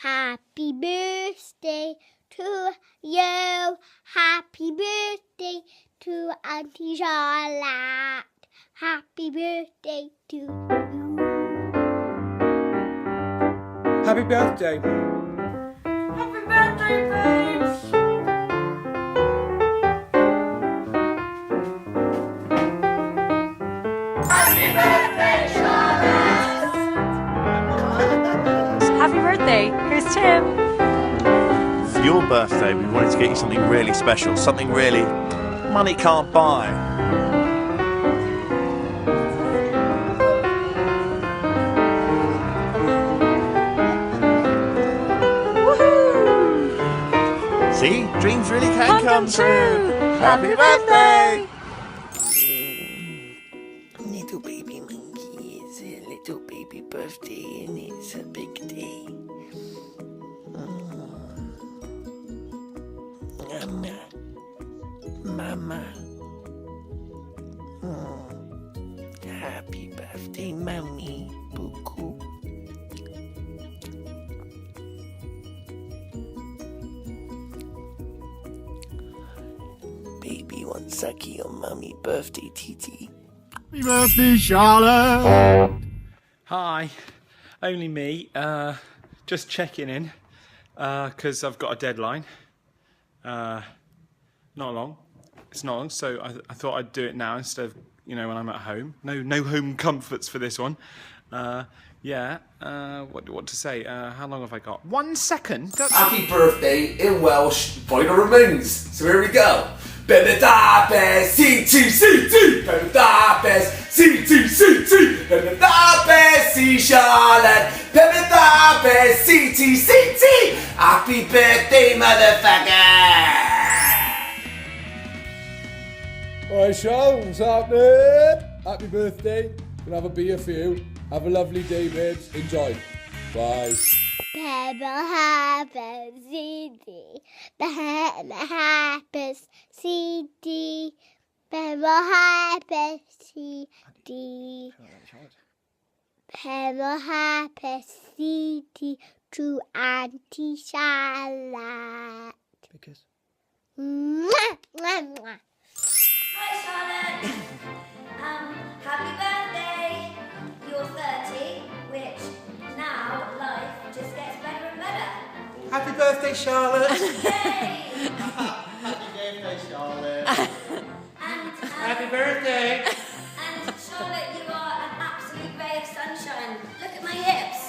Happy birthday to you. Happy birthday to Auntie Charlotte. Happy birthday to you. Happy birthday. Happy birthday, babes! Happy birthday, Charlotte! Happy birthday. Here's Tim. For your birthday, we wanted to get you something really special, something really money can't buy. See, dreams really can come true. Happy birthday! Little baby monkey, it's a little baby birthday and it's a big day. Mama. Happy birthday, mommy. Buku. Baby wants sucky on mommy birthday titty. Happy birthday, Charlotte. Hi, only me. Just checking in because I've got a deadline. Not long. It's not long, so I thought I'd do it now instead of when I'm at home. No home comforts for this one. What to say? How long have I got? 1 second. Happy birthday in Welsh by the Ramones. So here we go. Benedabes, C2C2. Benedabes, C2C2. Benedabes, C Charlotte. Benedabes, C2C2. Happy birthday, motherfucker. Alright, Sean, what's happening? Happy birthday. Gonna have a beer for you. Have a lovely day, babes. Enjoy. Bye. Pebble happens CD. Pebble happens CD. Pebble happens CD. Pebble happens CD to Auntie Charlotte. Because. Mwah, mwah, mwah. Hi, Charlotte! Happy birthday! You're 30, which now life just gets better and better. Happy birthday, Charlotte. Yay! Happy birthday, Charlotte. Happy birthday. And Charlotte, you are an absolute ray of sunshine. Look at my hips.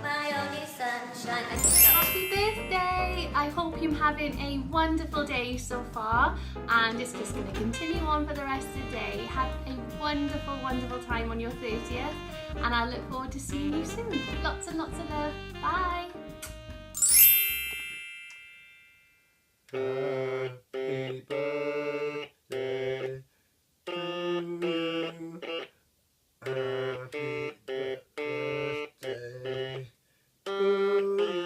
My only sunshine. I think that's Happy birthday! I hope you're having a wonderful day so far, and it's just going to continue on for the rest of the day. Have a wonderful, wonderful time on your 30th, and I look forward to seeing you soon. Lots and lots of love. Bye! Happy birthday to you. Happy birthday to you.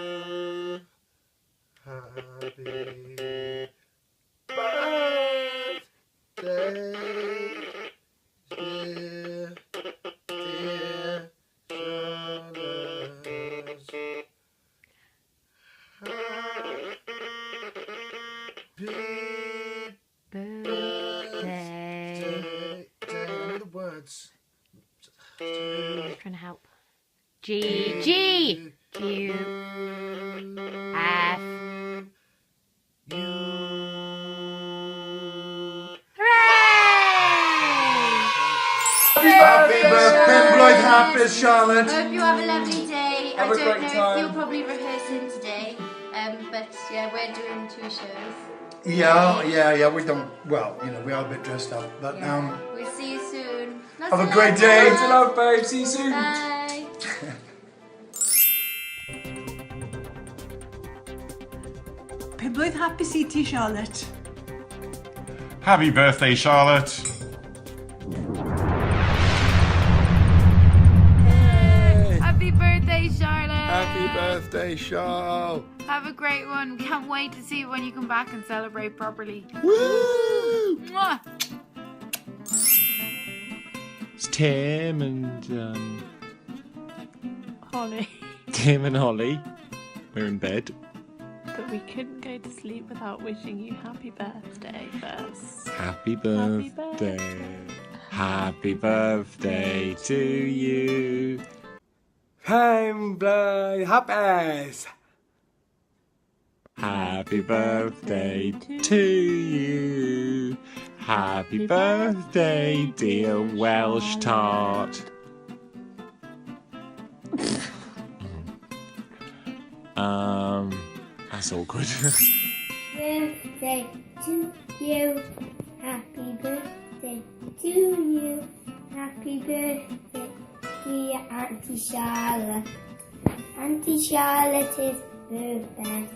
Happy birthday, dear Birthday. The words. Trying to help. G Q F. Happy birthday, happy Charlotte. Hope you have a lovely day. Have a great know time. if you're probably rehearsing today, but yeah, we're doing 2 shows. Yeah, we don't, well, we are a bit dressed up, but We'll see you soon. have a great day. Lots of love, babe. See you soon. Bye. Piblydd hapus i ti, Charlotte. Happy birthday, Charlotte. Happy birthday, Charlotte. Happy birthday, Charles. Have a great one. Can't wait to see you when you come back and celebrate properly. Woo! Mwah. It's Tim and Holly. Tim and Holly, we're in bed. But we couldn't go to sleep without wishing you happy birthday first. Happy birthday. Happy birthday to you. Pembley Happies. Happy birthday to you. Happy birthday, dear Welsh tart. That's awkward. Birthday to you. Happy birthday to you. Happy birthday, dear Auntie Charlotte. Auntie Charlotte is birthday.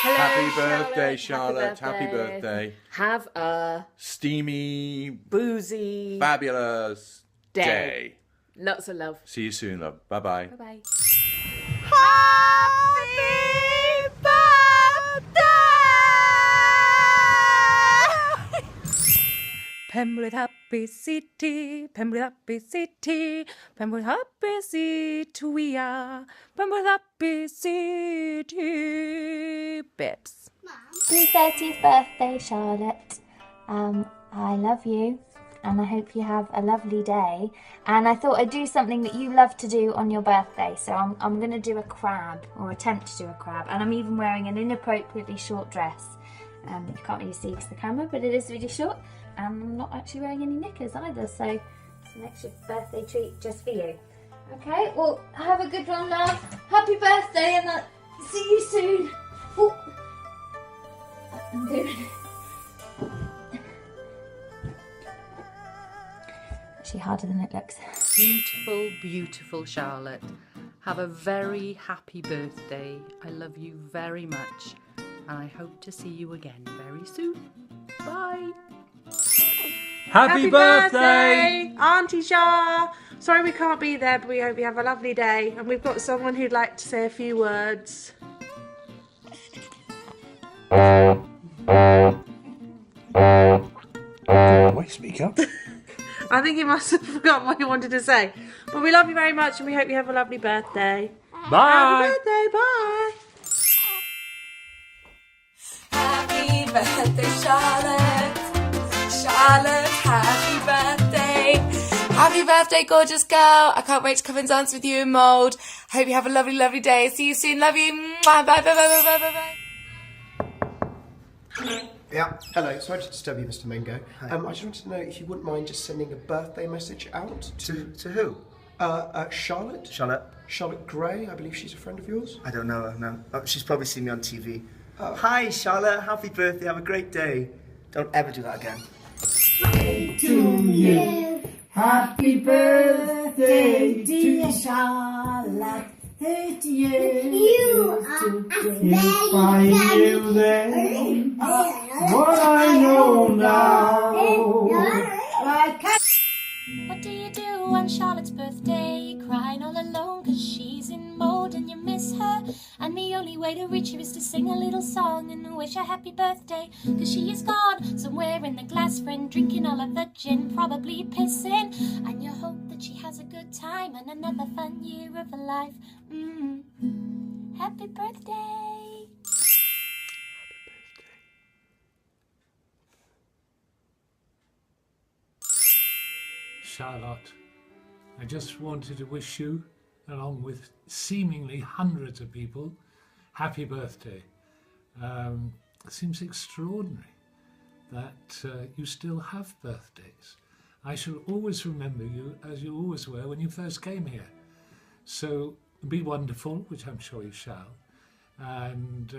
Happy birthday, Charlotte. Happy birthday. Have a steamy, boozy, fabulous day. Lots of love. See you soon, love. Bye-bye. Bye-bye. Pembroke happy city, Pembroke happy city, Pembroke happy city we are, Pembroke happy city, Bips. Happy 30th birthday, Charlotte. I love you and I hope you have a lovely day. And I thought I'd do something that you love to do on your birthday. So I'm going to do a crab, or attempt to do a crab. And I'm even wearing an inappropriately short dress. You can't really see because the camera, but it is really short. And I'm not actually wearing any knickers either. So it's an extra birthday treat just for you. Okay, well, have a good one, love. Happy birthday, and I'll see you soon. Oh. I'm doing it. Actually harder than it looks. Beautiful, beautiful Charlotte. Have a very happy birthday. I love you very much. And I hope to see you again very soon. Bye. Happy birthday, Auntie Shah. Sorry we can't be there, but we hope you have a lovely day. And we've got someone who'd like to say a few words. Wait, speak up. I think he must have forgotten what he wanted to say. But we love you very much and we hope you have a lovely birthday. Bye. Happy birthday, bye. Happy birthday, Charlotte. Charlotte, happy birthday. Happy birthday, gorgeous girl. I can't wait to come and dance with you in mould. I hope you have a lovely, lovely day. See you soon. Love you. Bye, bye, bye, bye, bye, bye, bye. Yeah, hello. Sorry to disturb you, Mr. Mingo. I just wanted to know if you wouldn't mind just sending a birthday message out To who? Charlotte. Charlotte Gray. I believe she's a friend of yours. I don't know her, no. Oh, she's probably seen me on TV. Hi, Charlotte. Happy birthday. Have a great day. Don't ever do that again. To you. Happy birthday, dear Charlotte. Hey to you. You are amazing. What I know now. What do you do on Charlotte's birthday? You're crying all alone cause she's in mold and you miss her. And the only way to reach her is to sing a little song and wish her happy birthday. Cause she is gone somewhere in the glass, friend, drinking all of the gin, probably pissing. And you hope that she has a good time and another fun year of her life. Happy birthday. Charlotte, I just wanted to wish you, along with seemingly hundreds of people, happy birthday. It seems extraordinary that you still have birthdays. I shall always remember you as you always were when you first came here. So be wonderful, which I'm sure you shall, and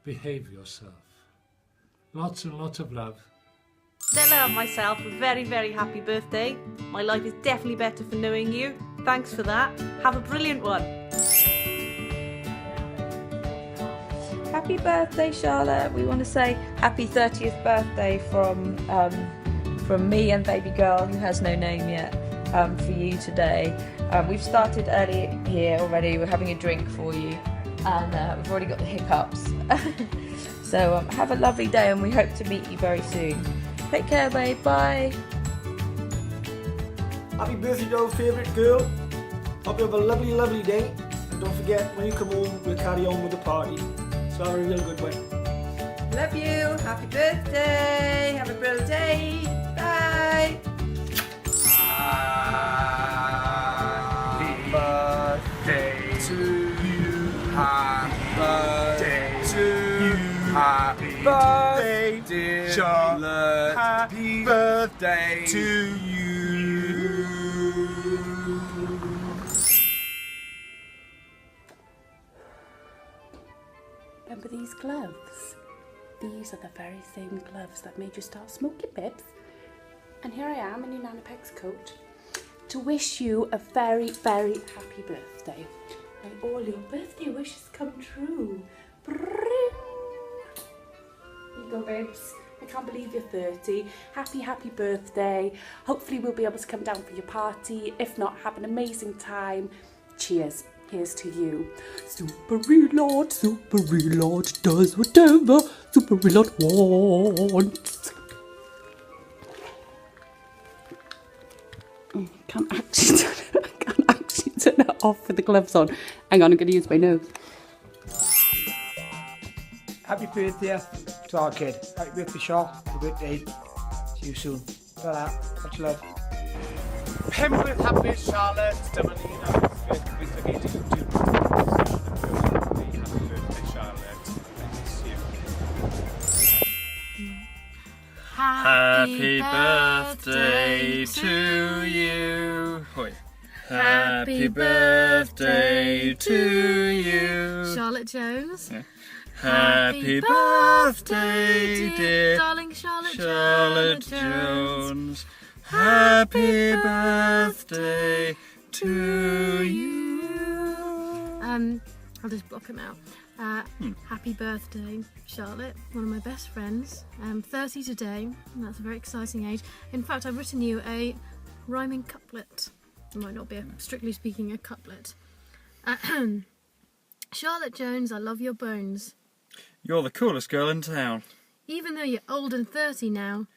behave yourself. Lots and lots of love. Stella and myself, a very, very happy birthday. My life is definitely better for knowing you. Thanks for that. Have a brilliant one. Happy birthday, Charlotte. We want to say happy 30th birthday from me and baby girl, who has no name yet, for you today. We've started early here already. We're having a drink for you, and we've already got the hiccups. So have a lovely day, and we hope to meet you very soon. Take care, babe. Bye. Happy birthday to our favourite girl. Hope you have a lovely, lovely day. And don't forget, when you come home, we'll carry on with the party. So have a real good one. Love you. Happy birthday. Have a brilliant day. Bye. Happy birthday to you. Happy birthday to you. Happy birthday, dear Charlotte. Happy birthday to you. Remember these gloves? These are the very same gloves that made you start smoking, Bibs. And here I am in your Nana Peg's coat to wish you a very, very happy birthday. May all your birthday wishes come true. Here you go, Bibs. I can't believe you're 30. Happy, happy birthday. Hopefully we'll be able to come down for your party. If not, have an amazing time. Cheers. Here's to you. Super Reload does whatever Super Reload wants. I can't actually turn it off with the gloves on. Hang on, I'm going to use my nose. Happy birthday to our kid. Happy birthday, Shaw. Happy birthday. See you soon. Ta-ra. Much love. Pembroke happy Charlotte. Happy birthday to you. Hoi. Happy birthday to you. Charlotte Jones. Yeah. Happy birthday, dear darling Charlotte Jones. Happy birthday to you. I'll just block him out. Happy birthday, Charlotte, one of my best friends. 30 today, and that's a very exciting age. In fact, I've written you a rhyming couplet. It might not be, strictly speaking, a couplet. Charlotte Jones, I love your bones. You're the coolest girl in town. Even though you're old and 30 now,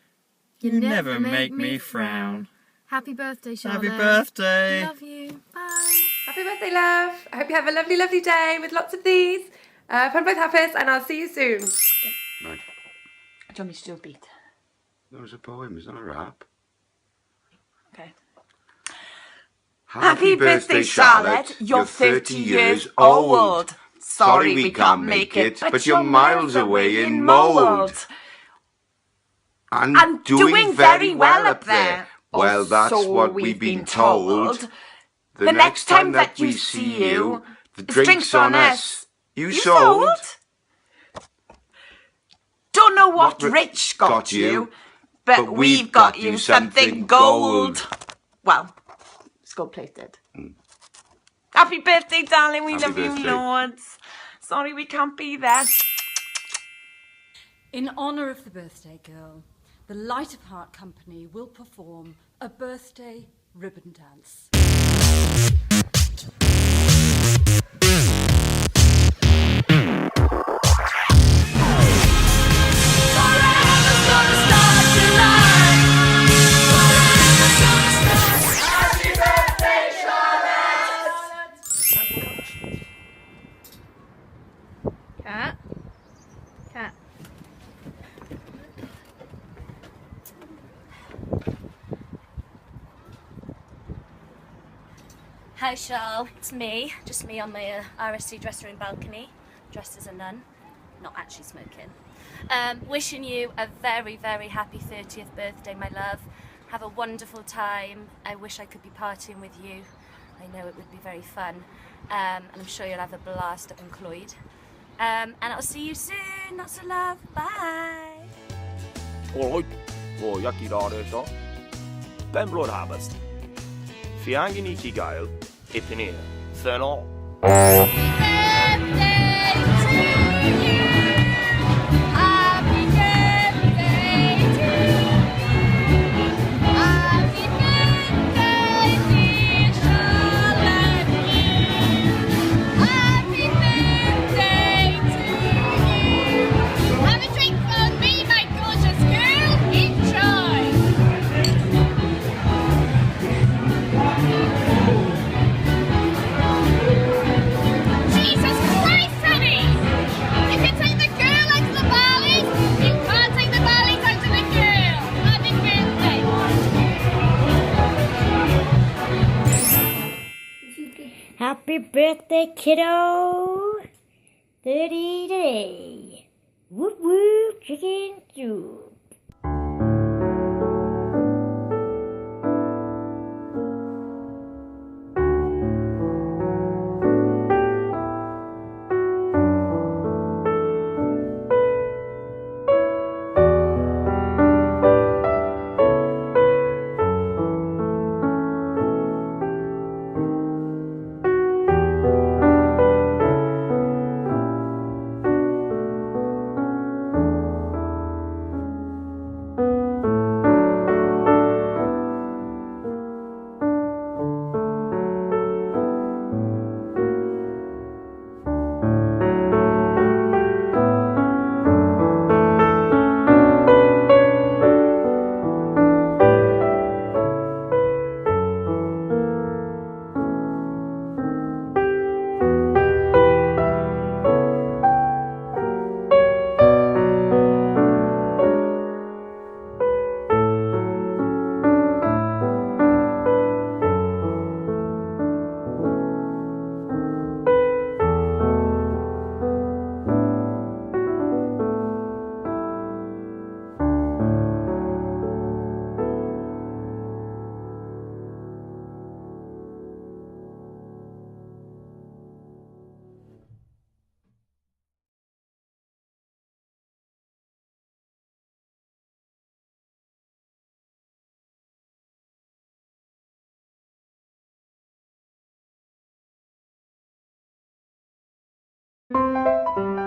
you never make me frown. Happy birthday, Charlotte. Happy birthday. Love you. Bye. Happy birthday, love. I hope you have a lovely, lovely day with lots of these. Pembroke Happers, and I'll see you soon. Right. Do you want me to do a beat? That was a poem, it's not a rap. Okay. Happy birthday, Charlotte. You're 30 years old. Sorry we can't make it, but you're miles away in Mould. And doing very well up there. Well, that's what we've been told. The next time that we see you, the drink's on us. You sold? Don't know what Rich got you, but we've got you something gold. Well, it's gold-plated. Happy birthday, darling. We love you loads. Sorry we can't be there. In honour of the birthday girl, the Light of Heart Company will perform a birthday ribbon dance. Cat. Cat. Hi Charles, it's me. Just me on my RSC dressing room balcony, dressed as a nun, not actually smoking. Wishing you a very, very happy 30th birthday, my love. Have a wonderful time. I wish I could be partying with you. I know it would be very fun. And I'm sure you'll have a blast up in Clwyd. And I'll see you soon. Lots of love. Bye. Alright, o jaki rare so. Pembroke Happers. Fi angen I ti gael, ipyn i'r ffynol. Happy birthday, kiddo. 30 today. Whoop whoop, chicken soup. Thank you.